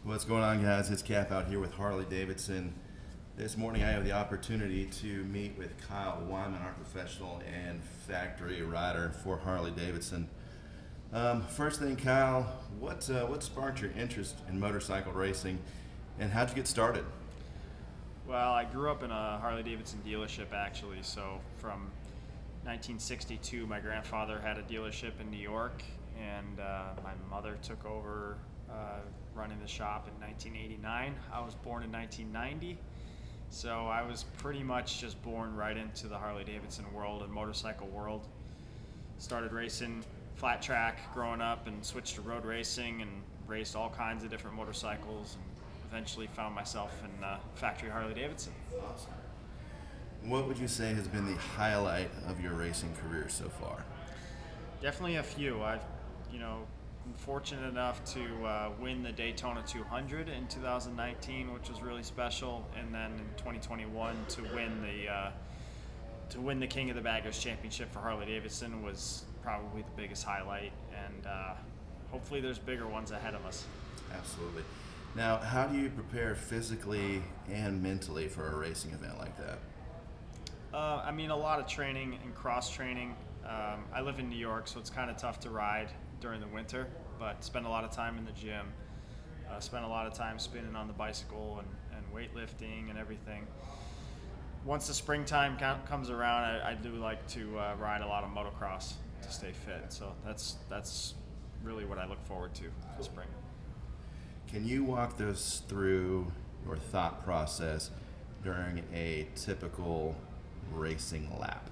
What's going on, guys? It's Cap out here with Harley Davidson. This morning I have the opportunity to meet with Kyle Wyman, our professional and factory rider for Harley Davidson. First thing, Kyle, what sparked your interest in motorcycle racing, and how'd you get started? Well, I grew up in a Harley Davidson dealership actually. So from 1962, my grandfather had a dealership in New York, and my mother took over running the shop in 1989. I was born in 1990, so I was pretty much just born right into the Harley Davidson world and motorcycle world. Started racing flat track growing up and switched to road racing and raced all kinds of different motorcycles, and eventually found myself in factory Harley Davidson. Awesome. What would you say has been the highlight of your racing career so far? Definitely a few. Been fortunate enough to win the Daytona 200 in 2019, which was really special, and then in 2021 to win the King of the Baggers Championship for Harley Davidson was probably the biggest highlight, and hopefully there's bigger ones ahead of us. Absolutely. Now, how do you prepare physically and mentally for a racing event like that? A lot of training and cross training. I live in New York, so it's kind of tough to ride during the winter, but spend a lot of time in the gym. Spend a lot of time spinning on the bicycle and weightlifting and everything. Once the springtime comes around, I do like to ride a lot of motocross to stay fit. So that's really what I look forward to this spring. Can you walk us through your thought process during a typical racing lap?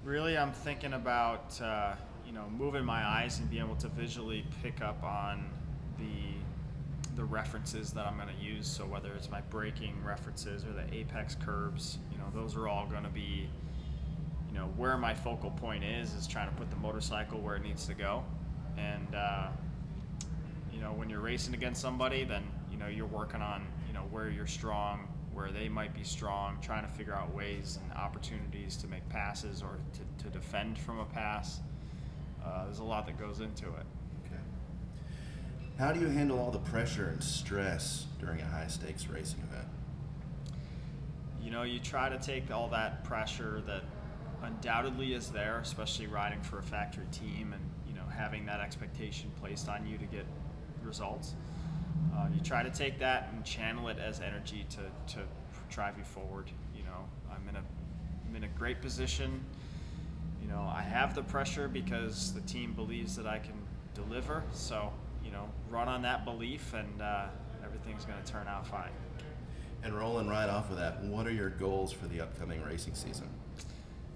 Really, I'm thinking about moving my eyes and being able to visually pick up on the references that I'm going to use. So whether it's my braking references or the apex curves, those are all going to be, where my focal point is trying to put the motorcycle where it needs to go. And when you're racing against somebody, then you're working on where you're strong, where they might be strong, trying to figure out ways and opportunities to make passes or to defend from a pass. There's a lot that goes into it. Okay. How do you handle all the pressure and stress during a high-stakes racing event? You try to take all that pressure that undoubtedly is there, especially riding for a factory team and having that expectation placed on you to get results. You try to take that and channel it as energy to drive you forward. I'm in a great position. I have the pressure because the team believes that I can deliver. So, run on that belief, and everything's going to turn out fine. And rolling right off of that, what are your goals for the upcoming racing season?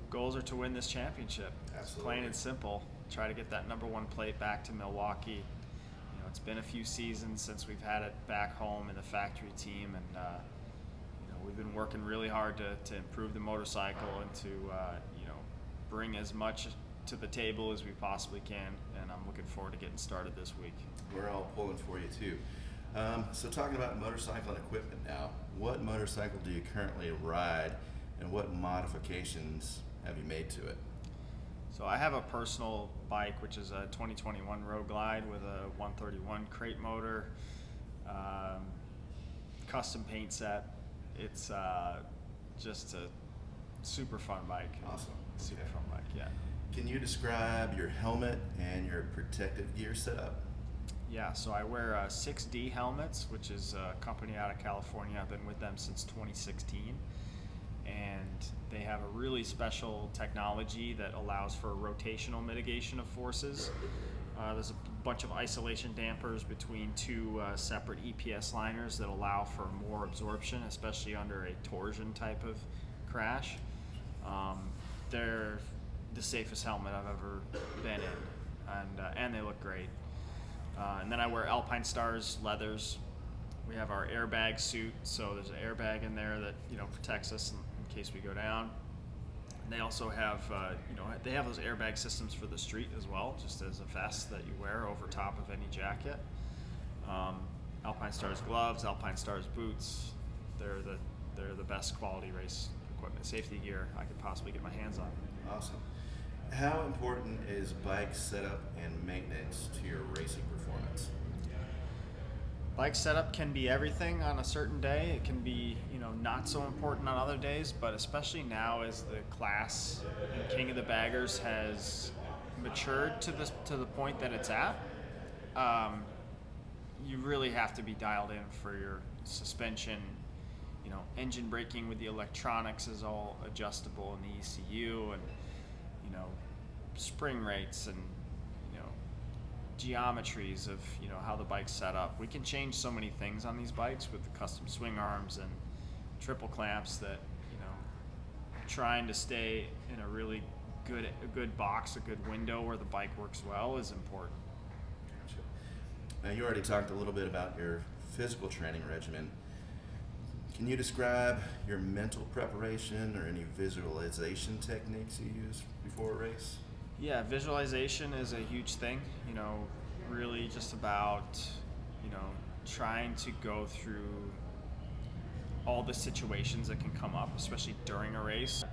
Goals are to win this championship. Absolutely. Plain and simple. Try to get that number one plate back to Milwaukee. It's been a few seasons since we've had it back home in the factory team, and we've been working really hard to improve the motorcycle and to bring as much to the table as we possibly can, and I'm looking forward to getting started this week. We're all pulling for you too. So talking about motorcycle and equipment now, what motorcycle do you currently ride, and what modifications have you made to it? So I have a personal bike, which is a 2021 Road Glide with a 131 crate motor, custom paint set. It's just a super fun bike. Awesome. Super Okay. fun bike, yeah. Can you describe your helmet and your protective gear setup? Yeah, so I wear 6D helmets, which is a company out of California. I've been with them since 2016. And they have a really special technology that allows for rotational mitigation of forces. There's a bunch of isolation dampers between two separate EPS liners that allow for more absorption, especially under a torsion type of crash. They're the safest helmet I've ever been in, and they look great. And then I wear Alpine Stars leathers. We have our airbag suit, so there's an airbag in there that protects us in case we go down. And they also have they have those airbag systems for the street as well, just as a vest that you wear over top of any jacket. Alpine Stars gloves, Alpine Stars boots. They're the best quality race equipment, safety gear I could possibly get my hands on. Awesome. How important is bike setup and maintenance to your racing performance? Bike setup can be everything on a certain day. It can be, not so important on other days, but especially now as the class in King of the Baggers has matured to the point that it's at, you really have to be dialed in for your suspension. Engine braking with the electronics is all adjustable in the ECU, and spring rates and geometries of how the bike's set up. We can change so many things on these bikes with the custom swing arms and triple clamps that trying to stay in a really good box, a good window where the bike works well is important. Gotcha. Now, you already talked a little bit about your physical training regimen. Can you describe your mental preparation or any visualization techniques you use before a race? Yeah, visualization is a huge thing. Really just about trying to go through all the situations that can come up, especially during a race.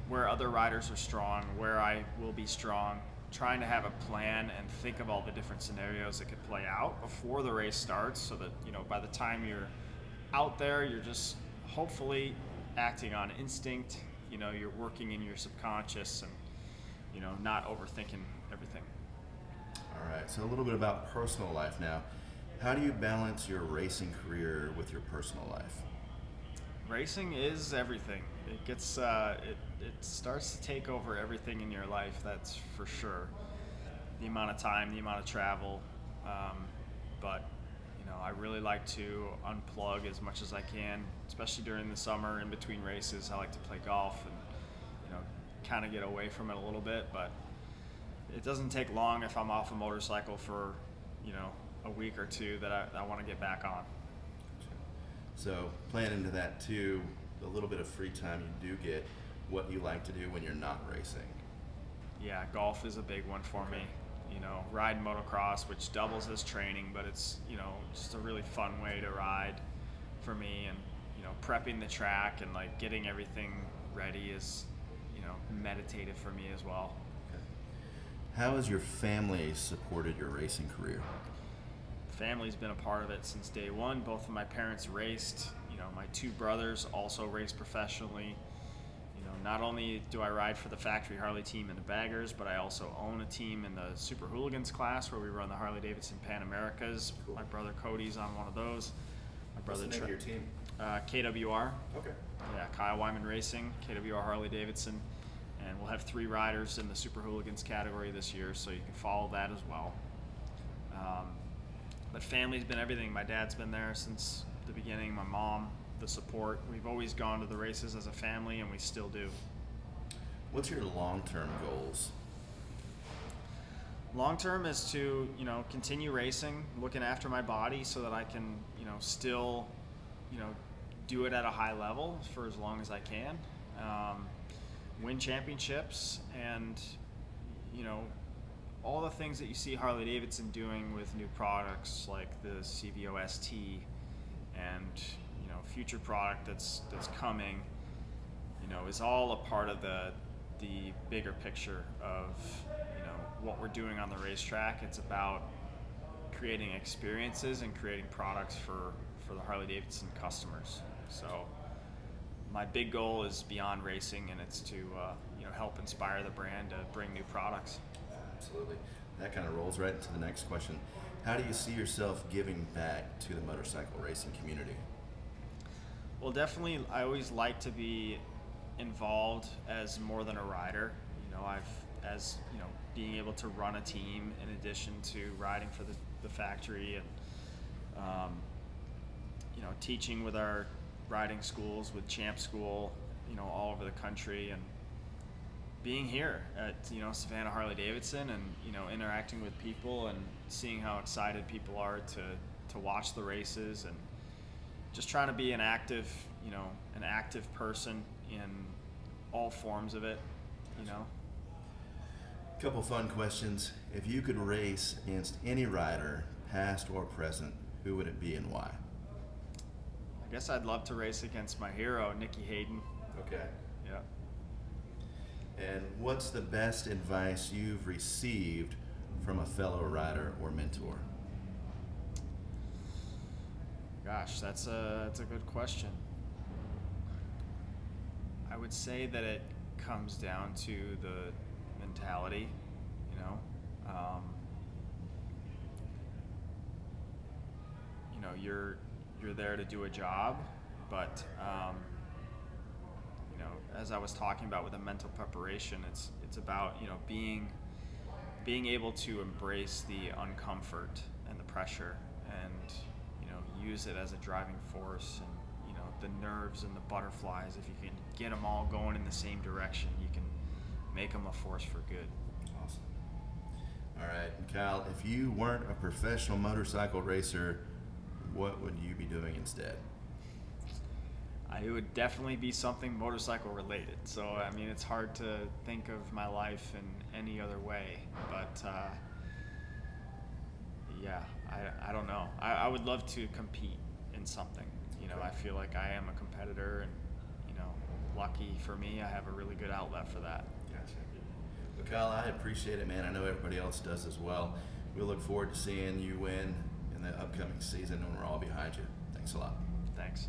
Where other riders are strong, where I will be strong, trying to have a plan and think of all the different scenarios that could play out before the race starts, so that by the time you're out there, you're just hopefully acting on instinct. You're working in your subconscious and not overthinking everything. All right, so a little bit about personal life now. How do you balance your racing career with your personal life? Racing is everything. It gets it starts to take over everything in your life, that's for sure. The amount of time, the amount of travel, but I really like to unplug as much as I can, especially during the summer in between races. I like to play golf and kind of get away from it a little bit, but it doesn't take long if I'm off a motorcycle for a week or two that I want to get back on. So playing into that too, a little bit of free time you do get, what you like to do when you're not racing. Yeah, golf is a big one for me. Ride motocross, which doubles as training, but it's just a really fun way to ride for me. And prepping the track and getting everything ready is meditative for me as well. Okay. How has your family supported your racing career? Family's been a part of it since day one. Both of my parents raced. My two brothers also race professionally. Not only do I ride for the factory Harley team in the Baggers, but I also own a team in the Super Hooligans class where we run the Harley Davidson Pan Americas. Cool. My brother Cody's on one of those. What's the name of your team? KWR. Okay. Yeah, Kyle Wyman Racing, KWR Harley Davidson. And we'll have 3 riders in the Super Hooligans category this year, so you can follow that as well. But family's been everything. My dad's been there since the beginning, my mom, the support. We've always gone to the races as a family, and we still do. What's your long-term goals? Long-term is to, continue racing, looking after my body so that I can, still, do it at a high level for as long as I can. Win championships and, all the things that you see Harley Davidson doing with new products like the CVO ST and, future product that's coming, is all a part of the bigger picture of, what we're doing on the racetrack. It's about creating experiences and creating products for the Harley Davidson customers. So my big goal is beyond racing, and it's to help inspire the brand to bring new products. Absolutely. That kind of rolls right into the next question. How do you see yourself giving back to the motorcycle racing community? Well, definitely, I always like to be involved as more than a rider. Being able to run a team in addition to riding for the factory and, teaching with our riding schools, with Champ School, all over the country, and being here at, Savannah Harley Davidson and, interacting with people and seeing how excited people are to watch the races, and just trying to be an active person in all forms of it, Couple fun questions. If you could race against any rider, past or present, who would it be and why? I guess I'd love to race against my hero, Nicky Hayden. Okay. Yeah. And what's the best advice you've received from a fellow rider or mentor? Gosh, that's a good question. I would say that it comes down to the mentality, you know. You're there to do a job, but as I was talking about with the mental preparation, it's about being able to embrace the uncomfort and the pressure, and use it as a driving force, and the nerves and the butterflies. If you can get them all going in the same direction, you can make them a force for good. Awesome. All right, and Kyle, if you weren't a professional motorcycle racer, what would you be doing instead? It would definitely be something motorcycle related. So, I mean, it's hard to think of my life in any other way. But, yeah, I don't know. I would love to compete in something. I feel like I am a competitor, and, lucky for me, I have a really good outlet for that. Gotcha. Well, Kyle, I appreciate it, man. I know everybody else does as well. We look forward to seeing you win in the upcoming season when we're all behind you. Thanks a lot. Thanks.